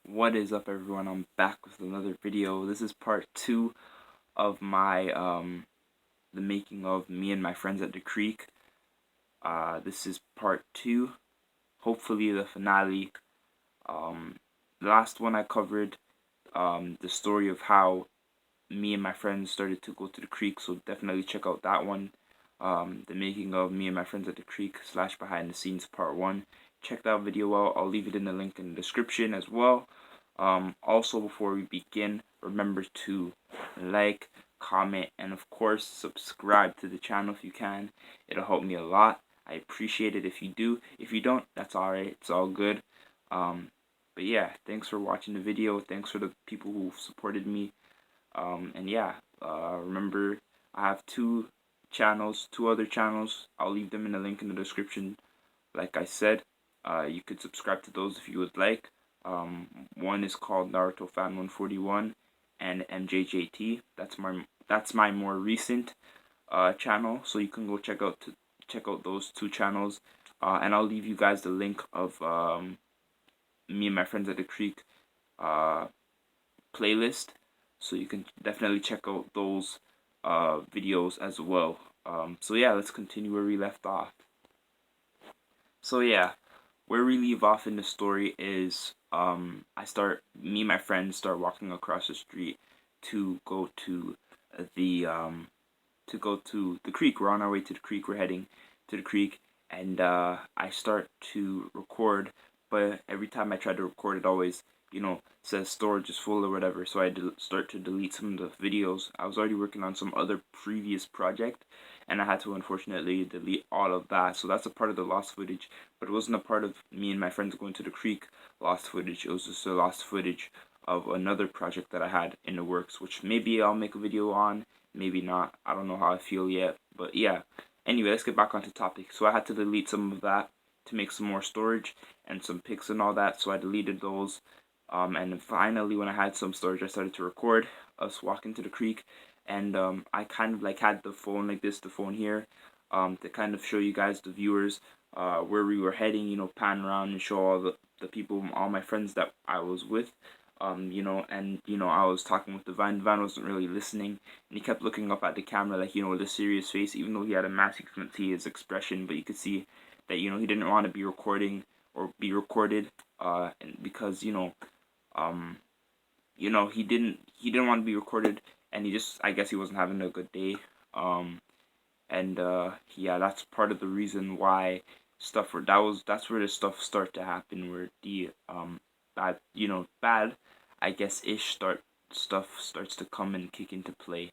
What is up, everyone? I'm back with another video. This is part 2 of my the making of me and my friends at the creek. This is part 2, hopefully the finale. The last one I covered the story of how me and my friends started to go to the creek, so definitely check out that one. The making of me and my friends at the creek / behind the scenes part 1. Check that video out. I'll leave it in the link in the description as well. Also, before we begin, remember to like, comment, and of course subscribe to the channel if you can. It'll help me a lot. I appreciate it if you do. If you don't, that's alright. It's all good. But yeah, thanks for watching the video. Thanks for the people who supported me. And yeah, remember, I have two other channels. I'll leave them in the link in the description. Like I said, you could subscribe to those if you would like. One is called Naruto Fan 141 and MJJT. That's my more recent channel, so you can go check out those two channels. And I'll leave you guys the link of me and my friends at the creek playlist, so you can definitely check out those videos as well. So yeah, let's continue where we left off. So yeah, where we leave off in the story is me and my friends start walking across the street to go to the creek. We're on our way to the creek. We're heading to the creek, and I start to record, but every time I try to record, it always, says storage is full or whatever. So I start to delete some of the videos. I was already working on some other previous project, and I had to unfortunately delete all of that. So that's a part of the lost footage, but it wasn't a part of me and my friends going to the creek lost footage. It was just a lost footage of another project that I had in the works, which maybe I'll make a video on, maybe not. I don't know how I feel yet, but yeah. Anyway, let's get back onto topic. So I had to delete some of that to make some more storage and some pics and all that, so I deleted those. And then finally, when I had some storage, I started to record us walking to the creek, and I kind of like had the phone like this, the phone here, to kind of show you guys, the viewers, where we were heading, pan around and show all the people, all my friends that I was with. I was talking with Divine. Divine wasn't really listening, and he kept looking up at the camera, like, with a serious face, even though he had a mask. You couldn't see his expression, but you could see that, he didn't want to be recording or be recorded, and because, he didn't want to be recorded, and I guess he wasn't having a good day. And yeah, that's part of the reason why that's where the stuff start to happen, where the bad, I guess, stuff starts to come and kick into play.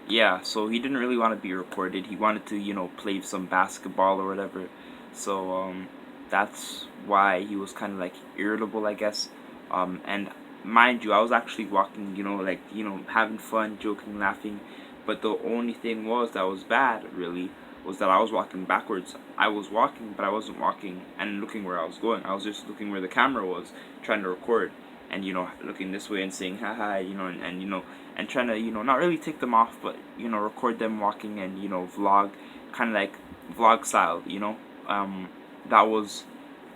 Yeah, so he didn't really want to be recorded. He wanted to, play some basketball or whatever. So that's why he was kind of like irritable, I guess. And mind you, I was actually walking, having fun, joking, laughing. But the only thing that was bad, really, was that I was walking backwards. I was walking, but I wasn't walking and looking where I was going. I was just looking where the camera was, trying to record, and looking this way and saying haha, and trying to, not really take them off, but record them walking, and vlog, kind of like vlog style. That was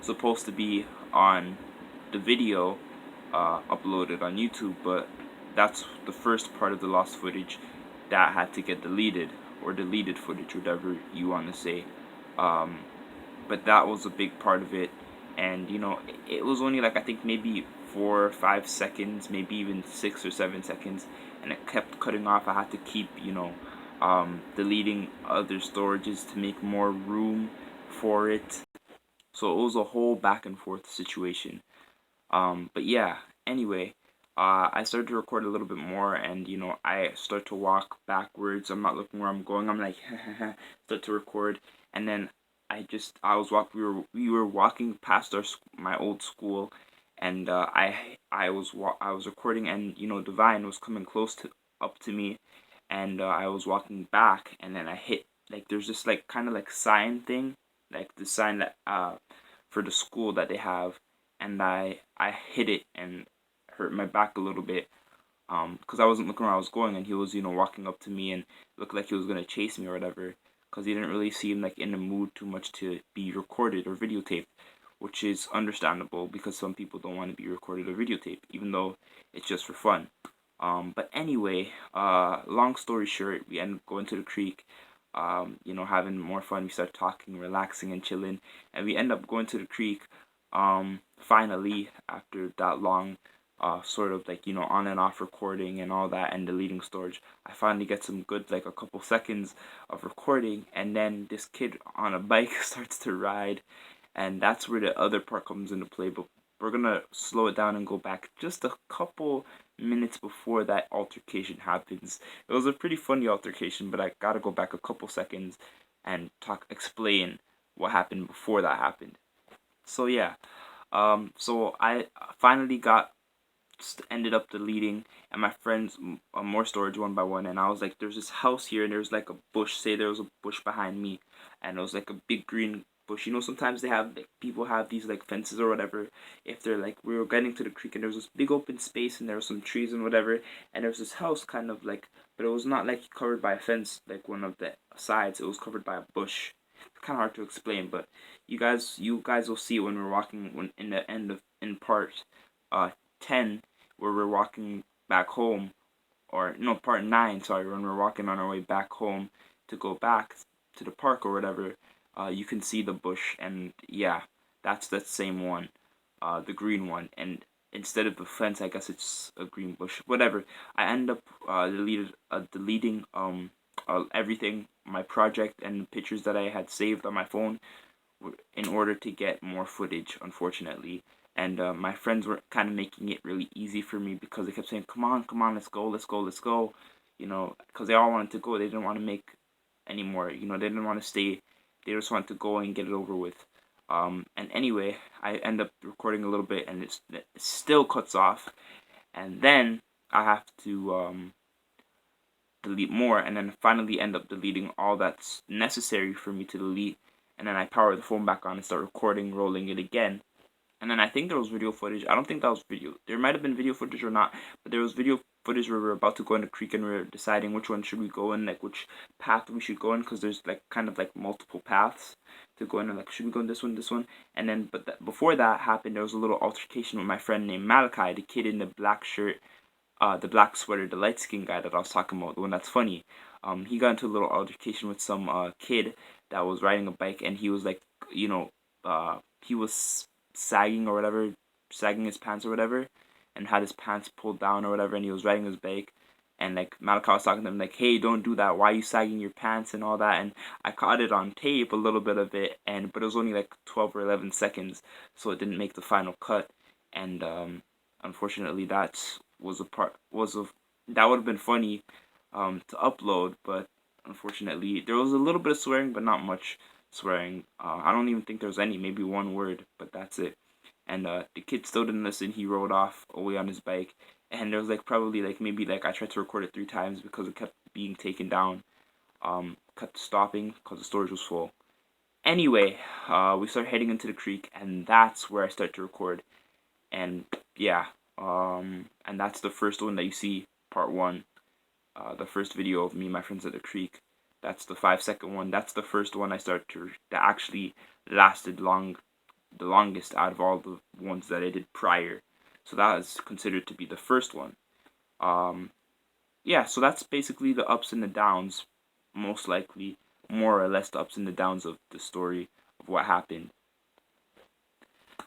supposed to be on the video uploaded on YouTube, but that's the first part of the lost footage that had to get deleted, or deleted footage, whatever you want to say. But that was a big part of it, and it was only like, I think, maybe 4 or 5 seconds, maybe even 6 or 7 seconds, and it kept cutting off. I had to keep deleting other storages to make more room for it. So it was a whole back and forth situation. But yeah, anyway, I started to record a little bit more, and I start to walk backwards. I'm not looking where I'm going. I'm like start to record, and then we were walking past my old school, and I was recording, and Divine was coming up to me, and I was walking back, and then I hit, like, there's this like kind of like sign thing, like the sign that for the school that they have, and I hit it and hurt my back a little bit, because I wasn't looking where I was going, and he was walking up to me and looked like he was gonna chase me or whatever, because he didn't really seem like in the mood too much to be recorded or videotaped, which is understandable because some people don't want to be recorded or videotaped, even though it's just for fun. But anyway, long story short, we end up going to the creek, having more fun. We start talking, relaxing, and chilling, and we end up going to the creek. Finally, after that long, sort of like on and off recording and all that, and deleting storage, I finally get some good, like a couple seconds of recording, and then this kid on a bike starts to ride, and that's where the other part comes into play. But we're gonna slow it down and go back just a couple minutes before that altercation happens. It was a pretty funny altercation, but I gotta go back a couple seconds and explain what happened before that happened. So yeah, so I finally ended up deleting, and my friends more storage one by one, and I was like, there's this house here, and there's like a bush. Say there was a bush behind me, and it was like a big green bush. Sometimes they have, like, people have these like fences or whatever. If they're like, we were getting to the creek, and there was this big open space, and there were some trees and whatever, and there was this house kind of like, but it was not like covered by a fence like one of the sides. It was covered by a bush. It's kind of hard to explain, but you guys will see it when we're walking, when in the end of in part 10, where we're walking back home, or no, part 9, sorry, when we're walking on our way back home to go back to the park or whatever. You can see the bush, and yeah, that's that same one, the green one, and instead of the fence, I guess it's a green bush, whatever. I end up deleting everything, my project and pictures that I had saved on my phone, in order to get more footage, unfortunately. And my friends were kind of making it really easy for me, because they kept saying, come on, let's go, let's go, let's go. Because they all wanted to go. They didn't want to make anymore. They didn't want to stay. They just wanted to go and get it over with. And anyway, I end up recording a little bit, and it still cuts off. And then I have to delete more, and then finally end up deleting all that's necessary for me to delete. And then I power the phone back on and start recording, rolling it again. And then I think there was video footage. I don't think that was video. There might have been video footage or not, but there was video footage where we were about to go in the creek, and we were deciding which one should we go in, like which path we should go in, because there's like kind of like multiple paths to go in, and like, should we go in this one? And then, but before that happened, there was a little altercation with my friend named Malachi, the kid in the black shirt, the black sweater, the light skinned guy that I was talking about, the one that's funny. He got into a little altercation with some kid that was riding a bike, and he was like, he was sagging or whatever, sagging his pants or whatever, and had his pants pulled down or whatever, and he was riding his bike, and like Malachi was talking to him like, hey, don't do that, why are you sagging your pants and all that. And I caught it on tape, a little bit of it, but it was only like 12 or 11 seconds, so it didn't make the final cut. And unfortunately, that would have been funny to upload, but unfortunately there was a little bit of swearing, but not much swearing. I don't even think there was any, maybe one word, but that's it. And the kid still didn't listen. He rode off away on his bike, and there was like probably like maybe like I tried to record it 3 times because it kept being taken down, kept stopping because the storage was full. Anyway, we start heading into the creek, and that's where I start to record. And yeah, and that's the first one that you see, part 1. The first video of me and my friends at the creek. That's the 5-second one. That's the first one I started that actually lasted the longest out of all the ones that I did prior. So that is considered to be the first one. Yeah, so that's basically the ups and the downs, most likely, more or less the ups and the downs of the story of what happened.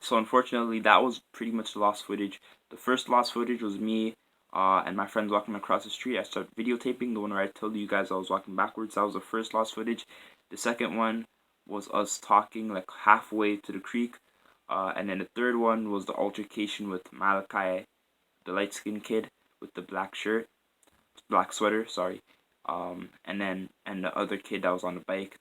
So unfortunately, that was pretty much the lost footage. The first lost footage was me and my friends walking across the street. I started videotaping the one where I told you guys I was walking backwards. That was the first lost footage. The second one was us talking like halfway to the creek. And then the third one was the altercation with Malachi, the light-skinned kid with the black sweater, sorry. And the other kid that was on the bike.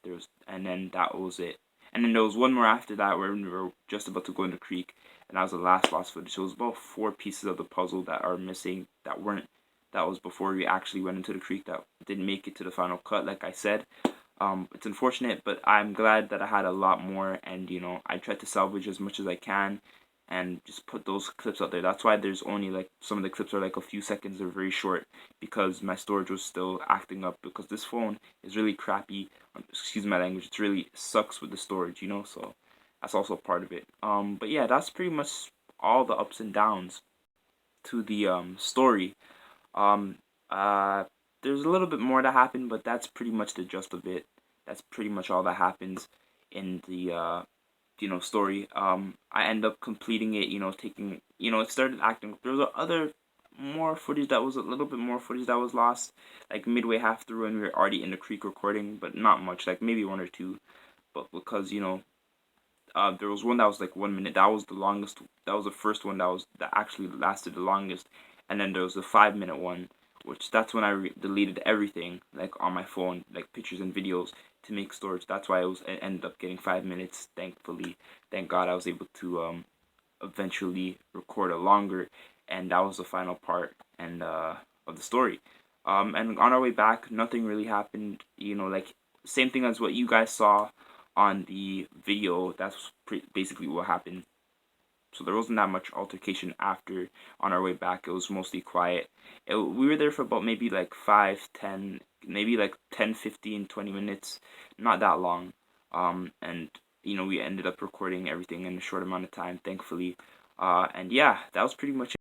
And then that was it. And then there was one more after that where we were just about to go in the creek, and that was the last lost footage. So it was about 4 pieces of the puzzle that are missing, that was before we actually went into the creek, that didn't make it to the final cut, like I said. It's unfortunate, but I'm glad that I had a lot more, and I tried to salvage as much as I can and just put those clips out there. That's why there's only like, some of the clips are like a few seconds, they're very short, because my storage was still acting up, because this phone is really crappy. Excuse my language, it really sucks with the storage, so That's also part of it. But yeah, that's pretty much all the ups and downs to the story. Um, uh, there's a little bit more that happened, but that's pretty much the gist of it. That's pretty much all that happens in the story. I end up completing it. Taking it started acting. There was other more footage that was a little bit more footage that was lost, like midway half through, and we were already in the creek recording, but not much, like maybe one or two. But because there was one that was like 1 minute. That was the longest. That was the first one that actually lasted the longest. And then there was a 5 minute one, which that's when I deleted everything like on my phone, like pictures and videos to make storage. That's why it ended up getting 5 minutes. Thankfully, thank God I was able to eventually record a longer, and that was the final part and of the story. And on our way back, nothing really happened. Like same thing as what you guys saw on the video. That's basically what happened. So there wasn't that much altercation after on our way back. It was mostly quiet. We were there for about maybe like 5, 10, maybe like 10, 15, 20 minutes. Not that long. And we ended up recording everything in a short amount of time, thankfully. And yeah, that was pretty much it.